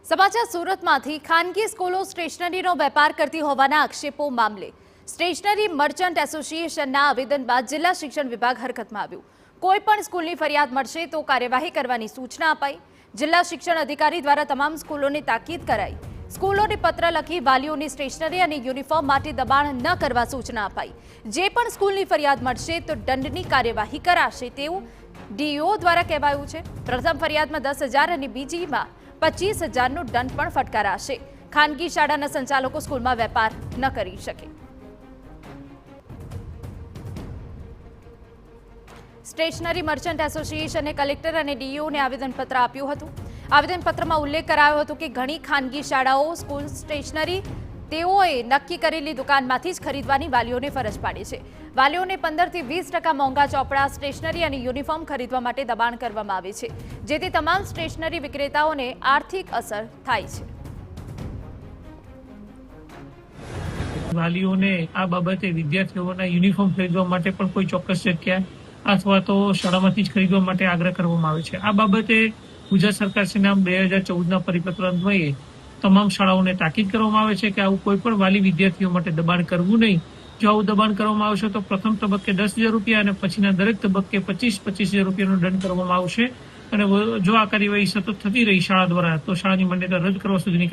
સમાચાર સુરતમાંથી ખાનગી સ્કૂલો સ્ટેશનરીનો વેપાર કરતી હોવાના આક્ષેપો મામલે સ્ટેશનરી મર્ચન્ટ એસોસિએશનના આવેદન બાદ જિલ્લા શિક્ષણ વિભાગ હરકતમાં આવ્યું। કોઈ પણ સ્કૂલની ફરિયાદ મળશે તો કાર્યવાહી કરવાની સૂચના અપાઈ। જિલ્લા શિક્ષણ અધિકારી દ્વારા તમામ સ્કૂલોને તાકીદ કરાઈ। સ્કૂલોને પત્ર લખી વાલીઓની સ્ટેશનરી અને યુનિફોર્મ માટે દબાણ ન કરવા સૂચના અપાઈ। જે પણ સ્કૂલની ફરિયાદ મળશે તો દંડની કાર્યવાહી કરાશે તેવું ડીઓ દ્વારા કહેવાયું છે। પ્રથમ ફરિયાદમાં 10,000 અને બીજીમાં 25,000નો દંડ પણ ફટકારાશે। ખાનગી શાળાના સંચાલકો સ્કૂલમાં વેપાર ન કરી શકે। સ્ટેશનરી મર્ચન્ટ એસોસિએશને કલેક્ટર અને ડીઈઓને આવેદનપત્ર આપ્યું હતું। આવેદનપત્રમાં ઉલ્લેખ કરાયો હતો કે ઘણી ખાનગી શાળાઓ સ્કૂલ સ્ટેશનરી તેઓએ નક્કી કરેલી દુકાનમાંથી જ ખરીદવાની વાલીઓને ફરજ પાડી છે। વાલીઓને 15 થી 20% મોંઘા ચોપડા, સ્ટેશનરી અને યુનિફોર્મ ખરીદવા માટે દબાણ કરવામાં આવે છે, જેથી તમામ સ્ટેશનરી વિક્રેતાઓને આર્થિક અસર થાય છે। વાલીઓને આ બાબતે વિદ્યાર્થીઓના યુનિફોર્મ ખરીદવા માટે પણ કોઈ ચોક્કસ જગ્યા અથવા તો શાળામાંથી જ ખરીદવા માટે આગ્રહ કરવામાં આવે છે। આ બાબતે ગુજરાત સરકારશ્રીના 2014ના પરિપત્ર અન્વયે તમામ શાળાઓને તાકીદ કરવામાં આવે છે કે આવું કોઈ પણ વાલી વિદ્યાર્થીઓ માટે દબાણ કરવું નહીં। જો આવું દબાણ કરવામાં આવશે તો પ્રથમ તબક્કે 10,000 રૂપિયા અને પછીના દરેક તબક્કે 25,000 રૂપિયાનો દંડ કરવામાં આવશે અને જો આ કાર્યવાહી સતત થતી રહી શાળા દ્વારા તો શાળાની માન્યતા રદ કરવા સુધીની